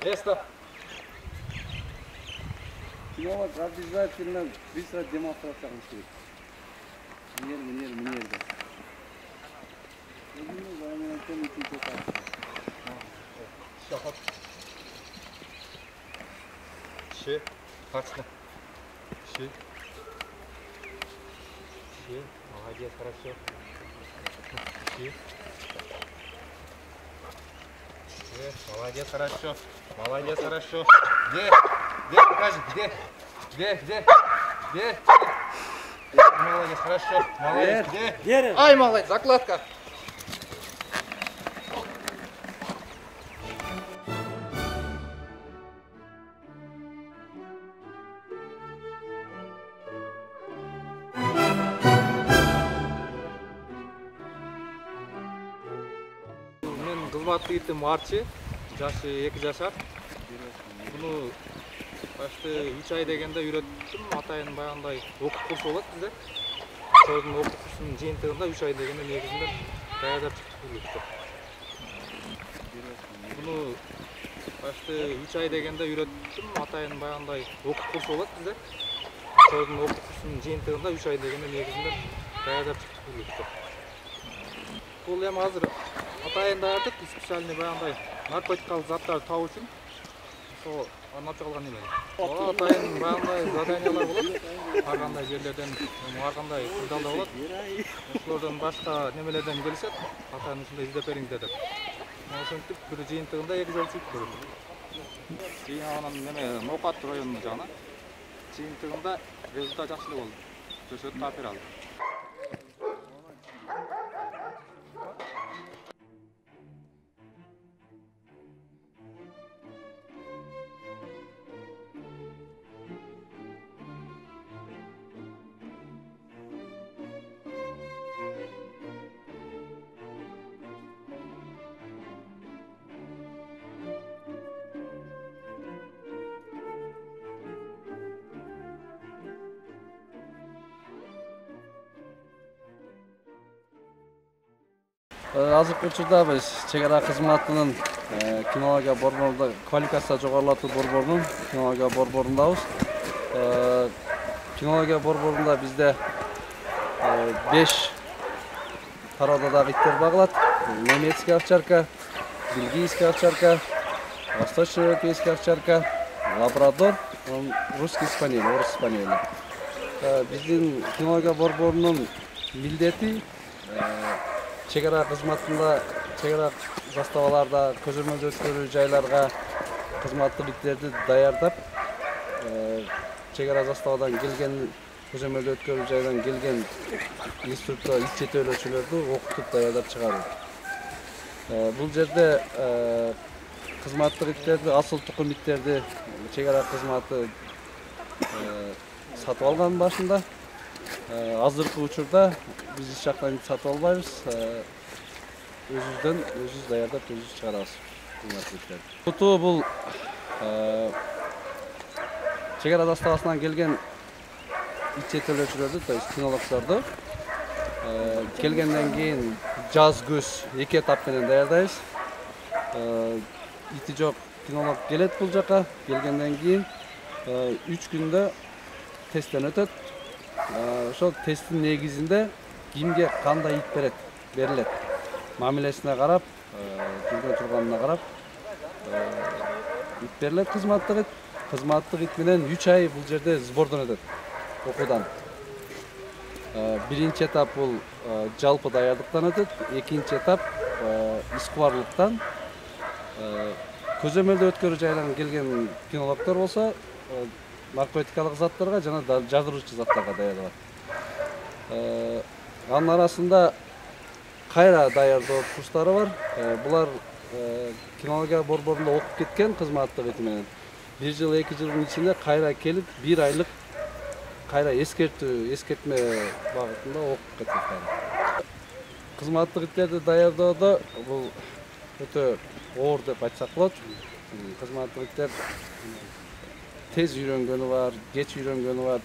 Место. Кинолог обязательно быстро демонстрация қылыш керек. Мінер. Ще. Точно. Ще. Молодец, хорошо. Ще. Молодец, хорошо. Молодец, хорошо. Где? Покажи, где? Молодец, хорошо. Молодец, где? Ай, молодец, закладка. Мен кызматтуу итим Арчи, жашы 2 жашар. Буну башты 3 ай дегенде үйрөттүм. Атайын баягындай окуп курсу болот бизде. Ошонун окуп курсунун жыйынтыгында 3 ай дегенде негизинде даярдап чыктык. Буну башты 3 ай дегенде үйрөттүм. Атайын баягындай окуп курсу болот бизде. Ошонун окуп курсунун жыйынтыгында 3 ай дегенде негизинде даярдап чыктык. Бул эми азыр атайын даярдык, специальный баягындай наркотикалык заттарды табуу үчүн ошо арнап чыгылган неме. Атайын баягындай заданиялар болот. Ар кандай жерлерден, ар кандай кырдаалда болот. Ошолордон башка немелерден келишет. Атайын ушундай издеп бериңиздер деп. Ошентип бир жыйынтыгында 2 жолчу көрдүм. Кийин анан неме Ноокат районунун жагына жыйынтыгында результат жакшы болду. Төшөт тапер алды. Азыркы учурда биз чек ара кызматынын кинология борборунда квалификация жогорулатуу борборунун кинология борборундабыз. Кинология борборунда бизде 5 тарауда дагы иттер багылат. Немецкий овчарка, бельгийский овчарка, восточноевропейский овчарка, лабрадор, русский спаниель, орус спаниели. Биздин кинология борборунун милдети чек ара кызматында, чек ара заставаларда, көзөмөлдө өткөрүү жайларга кызматтык иттерди даярдап, чек ара заставадан келген, көзөмөлдө өткөрүү жайдан келген инструктор, ит жетелөөчүлөрдү окутуп даярдап чыгаруу. Бул жерде кызматтык иттерди, асыл тукум иттерди чек ара кызматы сатып алган башында. Азыркы учурда биз эч жактан ит сатып албайбыз. Өзүбүз даярдап, өзүбүз чыгарабыз кызматтык иттерди. Тутуу бул чек ара заставасынан келген ит жетелөөчүлөрдү, то есть кинологдорду келгенден кийин жаз көз 2 этап менен даярдайбыз. Ити жок кинолог келет бул жака, келгенден кийин 3 күндө тесттен өтөт. Ошол тесттин негизинде кимге кандай ит берилет. Мамилесине карап, жүргөн турганына карап ит берилет кызматтык ит. Кызматтык ит менен 3 ай бул жерде сбордон өтөт, окуудан. Биринчи этап бул жалпы даярдыктан өтөт, экинчи этап искубарлыктан. Көзөмөлдө өткөрүү жайларынан келген кинологдор болсо, наркотикалык заттарга жана жаздыруучу заттарга даярдалат. Анын арасында кайра даярдоо курстары бар. Булар кинология борборунда окуп кеткен кызматтык ити менен 1 жыл 2 жылдын ичинде кайра келип 1 айлык кайра эскертме багытында окуп кетет. Кызматтык иттерди даярдоодо бул өтө оор деп айтсак болот. Кызматтык иттер тез үйрөнгөнү бар, кеч үйрөнгөнү бар.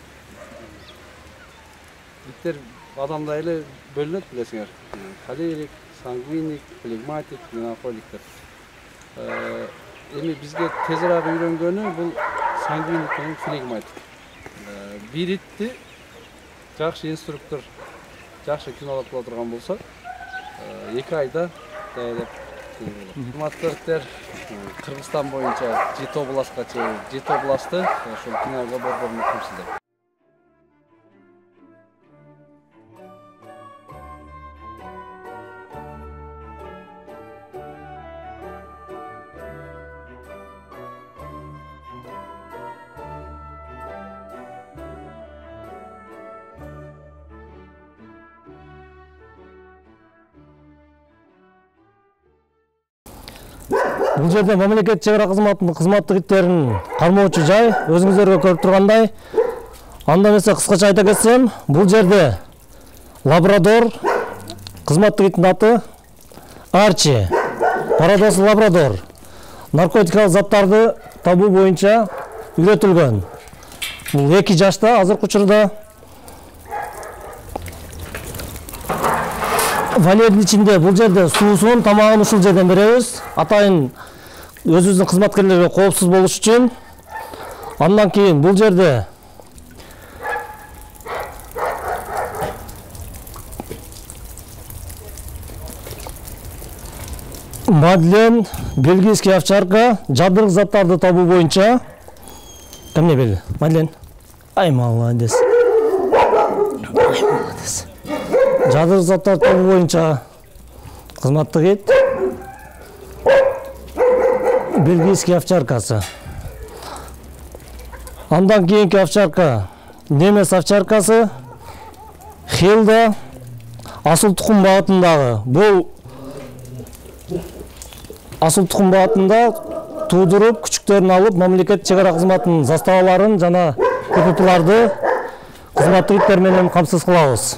Иттер адамдай эле бөлүнөт, билесиңер. Холерик, сангвиник, флегматик, меланхоликтер. эми бизге тезирээк үйрөнгөнү бул сангвиник менен флегматик. Бир итти жакшы инструктор, жакшы кинолог боло турган болсо, 2 айда даярдап келип болот. Урматтуу иттер, Кыргызстан боюнча жети областка чейин, жети областты ошол кинолога борборуна камсыздайт. Бул жерде мамлекет чек ара кызматынын кызматтык иттерин кармоочу жай, өзүңүздөргө көрүп тургандай. Анда эмесе кыскача айта кетсем, бул жерде лабрадор, кызматтык иттин аты Арчи, пародосы лабрадор, наркотикалык заттарды табуу боюнча үйрөтүлгөн. Бул 2 жашта азыркы учурда. Валердин ичинде бул жерде суусун, тамагын ушул жерден беребиз. Атайын өзүбүздүн кызматкерлерге коопсуз болуш үчүн. Андан кийин бул жерде Мадлен, бельгийский овчарка, жадыркы заттарды табуу боюнча. Эмне бели? Мадлен. Ай, молодец. Ай, молодец. Жадыркы заттарды табуу боюнча кызматтык ит. Бельгийский овчаркасы. Андан кийинки овчарка немес овчаркасы Хилда, асыл тукум багытындагы. Бул асыл тукум багытында туудуруп, күчүктөрүн алып, мамлекет чек ара кызматынын заставаларын жана КППларды кызматтык иттер менен камсыз кылабыз.